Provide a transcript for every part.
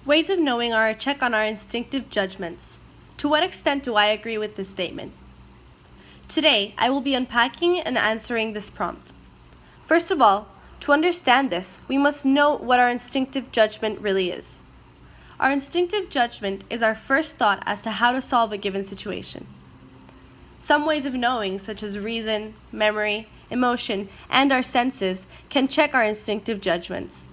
Ways of knowing are a check on our instinctive judgments. To what extent do I agree with this statement? Today, I will be unpacking and answering this prompt. First of all, to understand this, we must know what our instinctive judgment really is. Our instinctive judgment is our first thought as to how to solve a given situation. Some ways of knowing, such as reason, memory, emotion, and our senses, can check our instinctive judgments.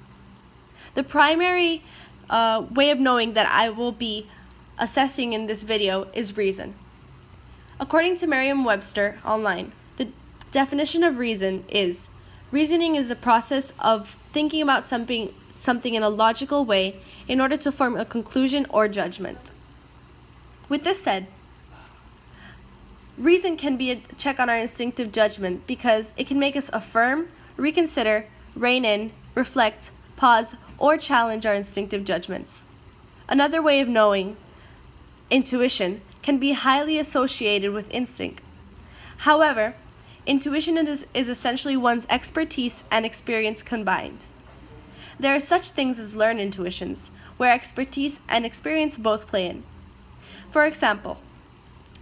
The primary way of knowing that I will be assessing in this video is reason. According to Merriam-Webster online, the definition of reason is: reasoning is the process of thinking about something in a logical way in order to form a conclusion or judgment. With this said, reason can be a check on our instinctive judgment because it can make us affirm, reconsider, rein in, reflect, pause, or challenge our instinctive judgments. Another way of knowing, intuition, can be highly associated with instinct. However, intuition is essentially one's expertise and experience combined. There are such things as learned intuitions, where expertise and experience both play in. For example,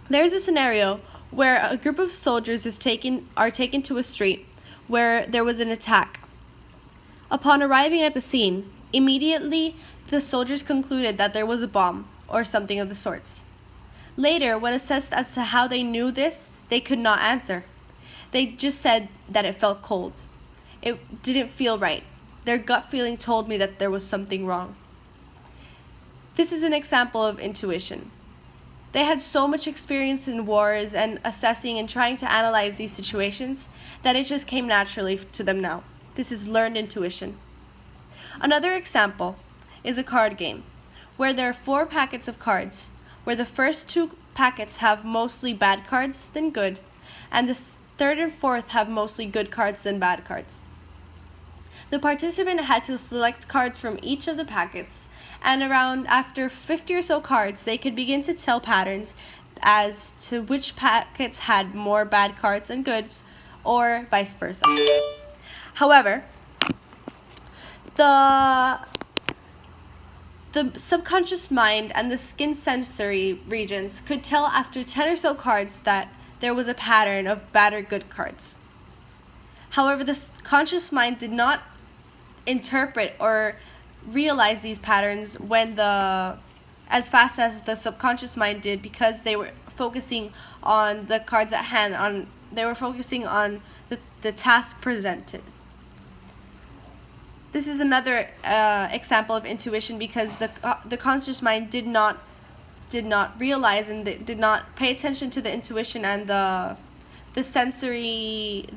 there is a scenario where a group of soldiers are taken to a street where there was an attack. Upon arriving at the scene, immediately the soldiers concluded that there was a bomb or something of the sorts. Later, when assessed as to how they knew this, they could not answer. They just said that it felt cold. It didn't feel right. Their gut feeling told me that there was something wrong. This is an example of intuition. They had so much experience in wars and assessing and trying to analyze these situations that it just came naturally to them now. This is learned intuition. Another example is a card game, where there are 4 packets of cards, where the first 2 packets have mostly bad cards than good, and the third and fourth have mostly good cards than bad cards. The participant had to select cards from each of the packets, and after 50 or so cards, they could begin to tell patterns as to which packets had more bad cards than goods, or vice versa. However, the subconscious mind and the skin sensory regions could tell after 10 or so cards that there was a pattern of bad or good cards. However, the conscious mind did not interpret or realize these patterns as fast as the subconscious mind did, because they were focusing on the cards at hand, they were focusing on the task presented. This is another example of intuition, because the conscious mind did not realize and did not pay attention to the intuition and the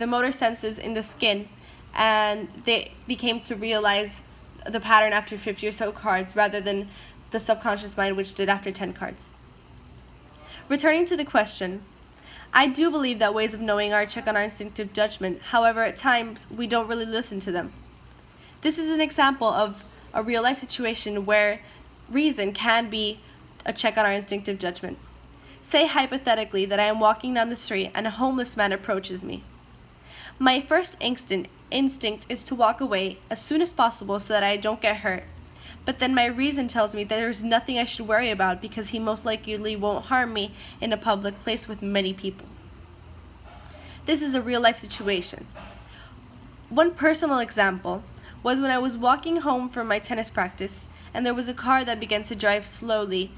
motor senses in the skin, and they became to realize the pattern after 50 or so cards rather than the subconscious mind, which did after 10 cards. Returning to the question, I do believe that ways of knowing are a check on our instinctive judgment. However, at times we don't really listen to them. This is an example of a real-life situation where reason can be a check on our instinctive judgment. Say hypothetically that I am walking down the street and a homeless man approaches me. My first instinct is to walk away as soon as possible so that I don't get hurt. But then my reason tells me that there's nothing I should worry about, because he most likely won't harm me in a public place with many people. This is a real-life situation. One personal example was when I was walking home from my tennis practice, and there was a car that began to drive slowly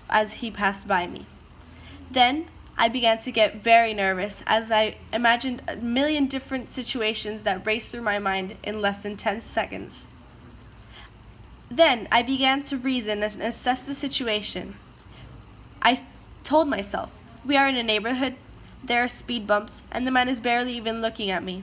as he passed by me. Then I began to get very nervous as I imagined a million different situations that raced through my mind in less than 10 seconds. Then I began to reason and assess the situation. I told myself, we are in a neighborhood, there are speed bumps, and the man is barely even looking at me.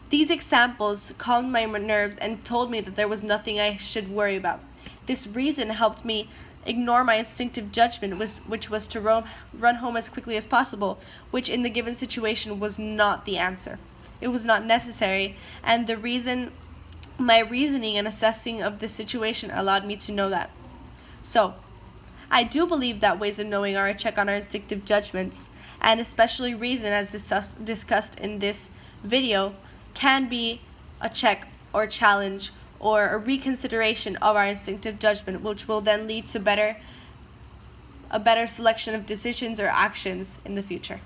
These examples calmed my nerves and told me that there was nothing I should worry about. This reason helped me ignore my instinctive judgment, which was to run home as quickly as possible, which in the given situation was not the answer. It was not necessary, and my reasoning and assessing of the situation allowed me to know that. So, I do believe that ways of knowing are a check on our instinctive judgments, and especially reason, as discussed in this video, can be a check or challenge or a reconsideration of our instinctive judgment, which will then lead to a better selection of decisions or actions in the future.